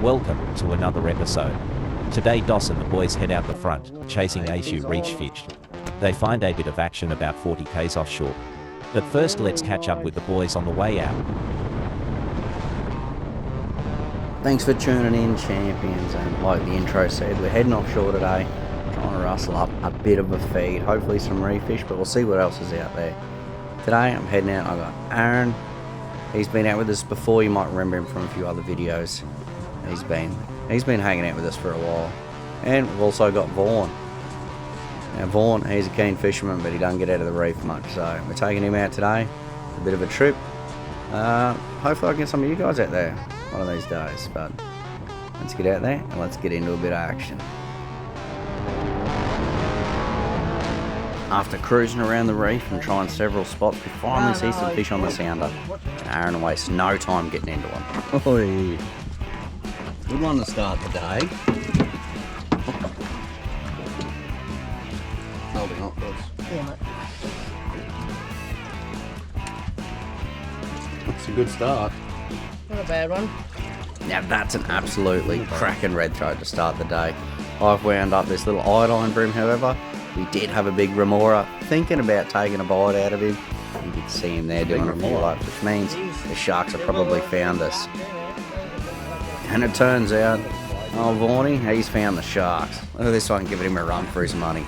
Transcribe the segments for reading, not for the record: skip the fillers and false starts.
Welcome to another episode. Today Dos and the boys head out the front, chasing Aishu reach fish. They find a bit of action about 40 k's offshore. But first let's catch up with the boys on the way out. Thanks for tuning in, champions, and like the intro said, we're heading offshore today, trying to rustle up a bit of a feed, hopefully some reef fish, but we'll see what else is out there. Today I'm heading out. I've got Aaron. He's been out with us before. You might remember him from a few other videos. He's been hanging out with us for a while. And we've also got Vaughan. Now Vaughan, he's a keen fisherman, but he doesn't get out of the reef much, so we're taking him out today. A bit of a trip. Hopefully I can get some of you guys out there one of these days, but let's get out there and let's get into a bit of action. After cruising around the reef and trying several spots, we finally see some fish on the sounder. Aaron wastes no time getting into them. Oi. Good one to start the day. Holding up, boys. Yeah, mate. That's a good start. Not a bad one. Now that's an absolutely cracking red throat to start the day. I've wound up this little iodine for him, however. We did have a big remora, thinking about taking a bite out of him. You could see him there doing a few laps, which means the sharks have probably found us. And it turns out, oh Vaughnie, he's found the sharks. Look at this one, giving him a run for his money.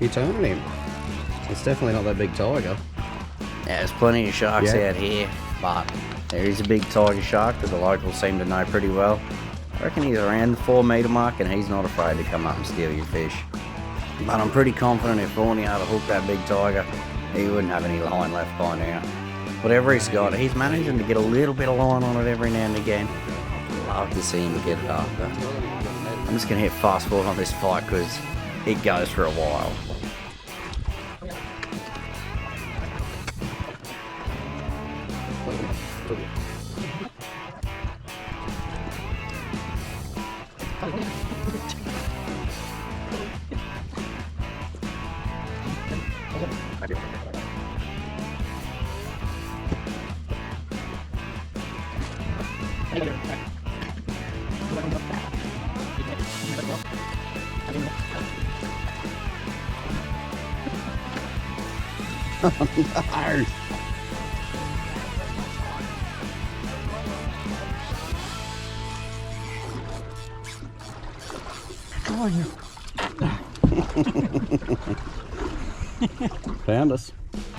You're turning him. It's definitely not that big tiger. Yeah, there's plenty of sharks out here, but there is a big tiger shark that the locals seem to know pretty well. I reckon he's around the 4 metre mark and he's not afraid to come up and steal your fish. But I'm pretty confident if Vaughnie had to hook that big tiger, he wouldn't have any line left by now. Whatever he's got, he's managing to get a little bit of line on it every now and again. I'd love to see him get it up, but I'm just going to hit fast forward on this fight because it goes for a while. No. Found us.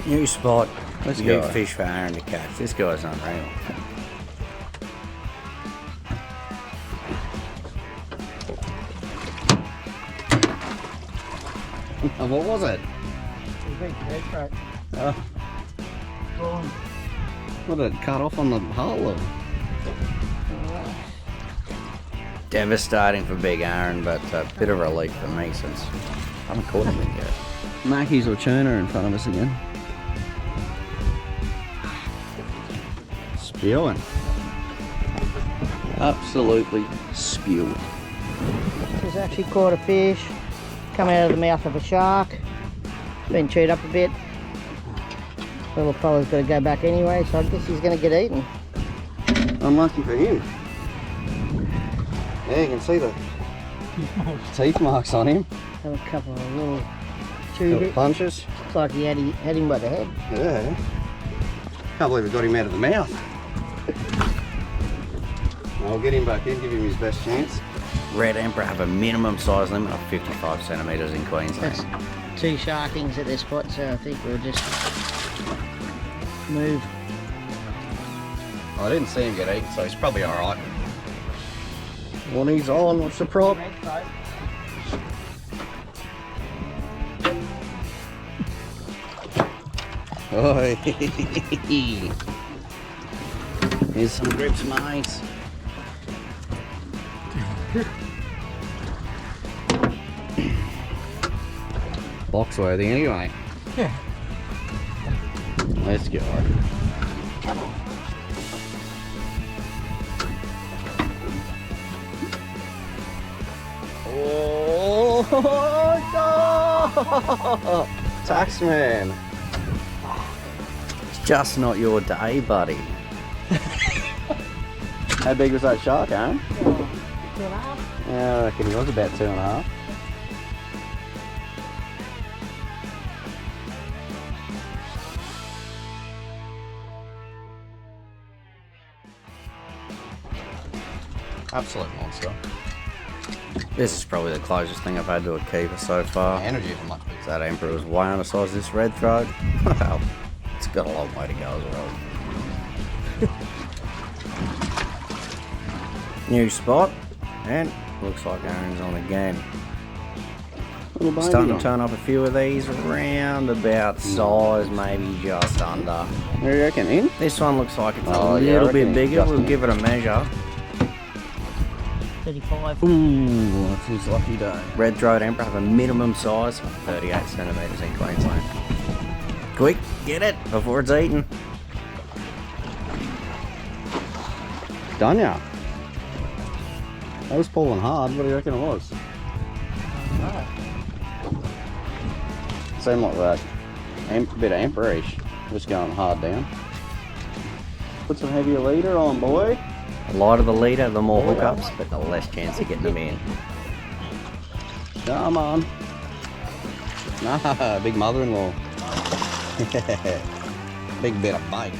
New spot. Let's go. Fish for Aaron to catch. This guy's unreal. What was it? What did it cut off on the hull? Or? Devastating for big Aaron, but a bit of relief for me since I haven't caught him yet. Mackey's or Turner in front of us again. Spewing. Absolutely spewing. He's actually caught a fish coming out of the mouth of a shark. Been chewed up a bit. Little fella's got to go back anyway, so I guess he's going to get eaten. Unlucky for him. Yeah, you can see the teeth marks on him. Have a couple of little chew bits. Punches. Looks like he had him by the head. Yeah. Can't believe we got him out of the mouth. I'll get him back in, give him his best chance. Red Emperor have a minimum size limit of 55 centimetres in Queensland. That's 2 sharkings at this spot, so I think we'll just move. I didn't see him get eaten, so he's probably alright. When he's on, what's the problem? Oh, Here's some grips, mates. box worthy anyway. Yeah. Let's go. Oh, Taxman. It's just not your day, buddy. How big was that shark, Aaron? 2.5. Yeah, I reckon he was about 2.5. Absolute monster. This is probably the closest thing I've had to a keeper so far. The energy is much bigger. That emperor was way undersized. This red throat, well, it's got a long way to go as well. New spot, and looks like Aaron's on again. Starting to turn up a few of these around about size, maybe just under. What do you reckon, in? This one looks like it's Oh, a yeah, I little reckon bit bigger. just We'll in. give it a measure. 35. Ooh, that's his lucky day. Red throat emperor have a minimum size of 38 centimetres in Queensland. Quick, get it before it's eaten. Done ya? That was pulling hard. What do you reckon it was? Seemed like that bit of emperorish. Just going hard down. Put some heavier leader on, boy. The lighter the leader, the more hookups, but the less chance of getting them in. Come on. Nah, big mother-in-law. Big bit of bite.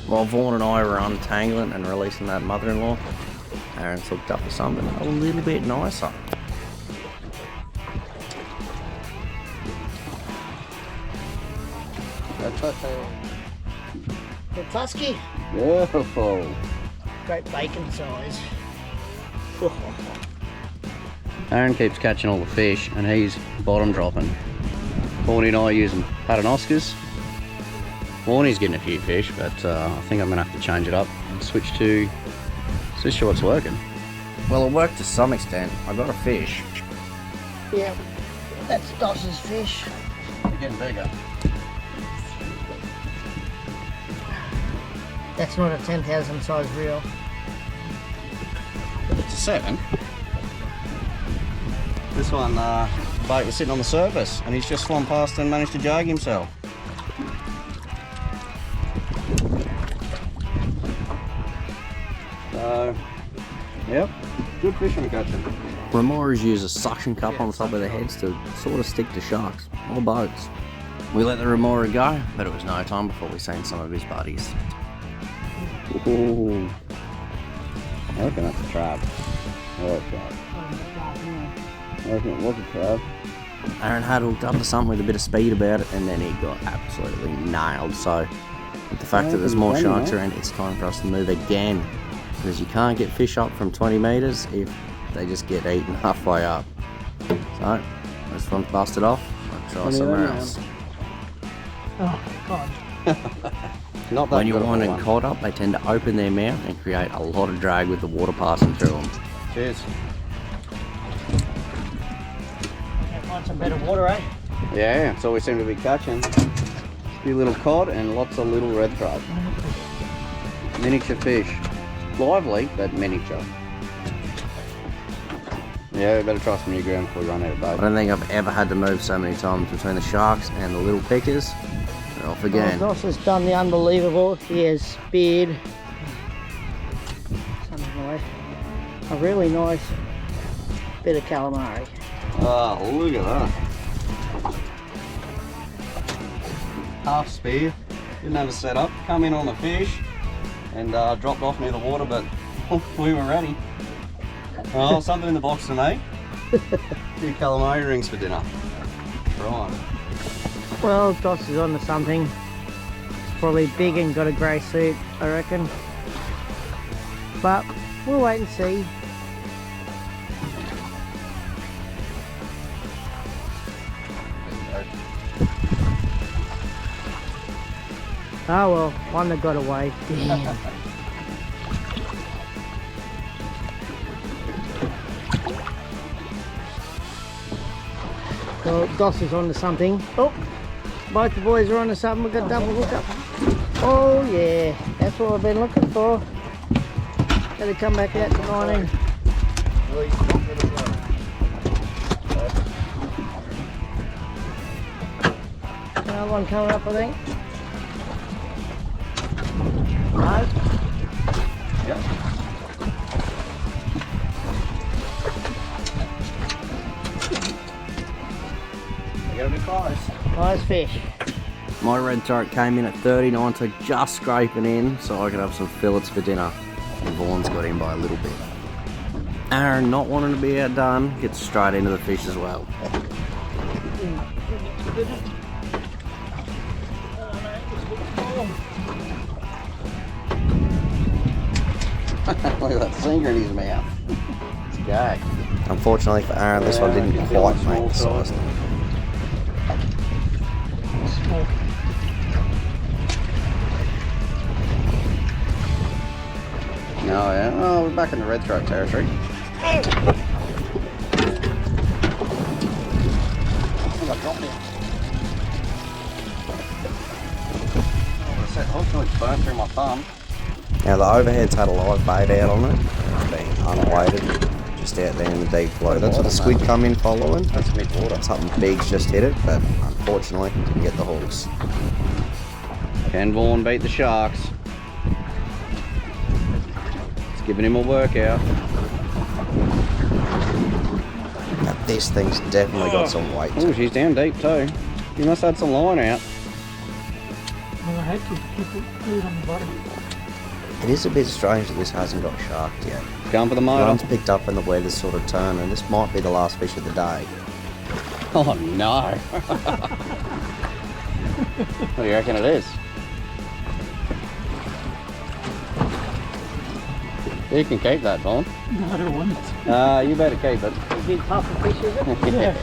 While Vaughan and I were untangling and releasing that mother-in-law, Aaron's hooked up with something a little bit nicer. The Tusky, Beautiful. great bacon size. Aaron keeps catching all the fish and he's bottom dropping. Horny and I are using Paternoskers. Horny's getting a few fish, but I think I'm gonna have to change it up and switch to what's working. Well, it worked to some extent. I got a fish. Yeah, that's Doss's fish. They're getting bigger. That's not a 10,000 size reel. It's a 7. This one, bait was sitting on the surface and he's just swum past and managed to jag himself. So, yep, good fish I'm catching. Remoras use a suction cup on the top of their heads to sort of stick to sharks or boats. We let the remora go, but it was no time before we seen some of his buddies. Ooh. I reckon that's a trap. Or a trap. I reckon it was a trap. Aaron had hooked up to something with a bit of speed about it, and then he got absolutely nailed. So, with the fact that there's more sharks around, it's time for us to move again. Because you can't get fish up from 20 metres if they just get eaten halfway up. So, this one's busted off. I'll try somewhere else. Oh, God. Not that When you're good of a winding one. cod up, they tend to open their mouth and create a lot of drag with the water passing through them. Cheers. Can't find some better water, eh? Yeah, that's all we seem to be catching. A few little cod and lots of little red throat. Miniature fish. Lively, but miniature. Yeah, we better try some new ground before we run out of I bait. don't think I've ever had to move so many times between the sharks and the little pickers. They're off again. Doss has done the unbelievable. He has speared something like a really nice bit of calamari. Oh, look at that. Half spear. Didn't have a setup. Come in on the fish and dropped off near the water, but we were ready. Oh, something in the box tonight. Few calamari rings for dinner. Right. Well, Doss is onto something. It's probably big and got a grey suit, I reckon. But we'll wait and see. Oh well, one that got away. Damn. Well, Doss is onto something. Oh, both the boys are onto something. We've got double hookup. Oh yeah, that's what I've been looking for. Better come back out to 19. Another one coming up, I think. No? Yep. They gotta be close. Nice fish. My red throat came in at 39, so just scraping in so I could have some fillets for dinner. And Vaughan's got in by a little bit. Aaron, not wanting to be outdone, gets straight into the fish as well. Look at that sinker in his mouth. It's gay. Unfortunately for Aaron, this one didn't quite make the size. No, yeah. Oh, we're back in the red throat territory. Oh, I dropped it. Oh, that hook looks burnt through my thumb. Now the overhead's had a live bait out on it, being unweighted, just out there in the deep flow. That's what the squid come in following. That's mid-water. Something big's just hit it, but unfortunately didn't get the hooks. Can Vaughan beat the sharks? It's giving him a workout. Now this thing's definitely got some weight to Oh, it. she's down deep too. You must have had some line out. Well, I had to keep it on the bottom. It is a bit strange that this hasn't got sharked yet. Going for the motor. One's picked up and the weather's sort of turned, and this might be the last fish of the day. Oh no. What do you reckon it is? You can keep that, Vaughan. No, I don't want it. You better keep it. Big puffer fish, is it? Yeah.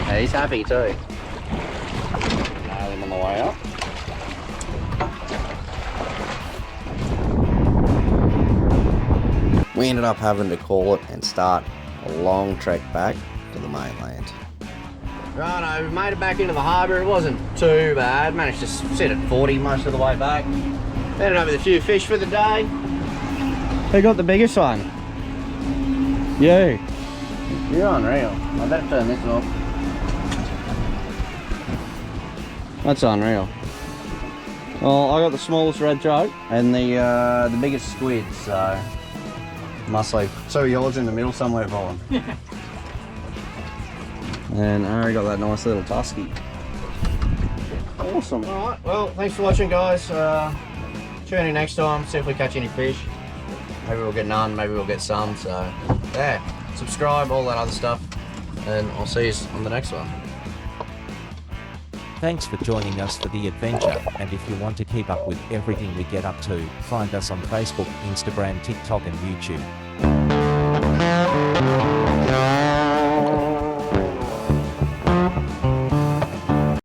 Yeah, he's happy too. Nail him on the way up. We ended up having to call it and start a long trek back to the mainland. Righto, we made it back into the harbour. It wasn't too bad. Managed to sit at 40 most of the way back. Ended up with a few fish for the day. Who got the biggest one? You. You're unreal. I better turn this off. That's unreal. Well, I got the smallest red throat and the biggest squid, so must leave 2 yards in the middle somewhere, Vaughan. And I already got that nice little tusky. Awesome. Alright, well, thanks for watching, guys. Tune in next time, see if we catch any fish. Maybe we'll get none, maybe we'll get some. So, yeah, subscribe, all that other stuff. And I'll see you on the next one. Thanks for joining us for the adventure, and if you want to keep up with everything we get up to, find us on Facebook, Instagram, TikTok and YouTube.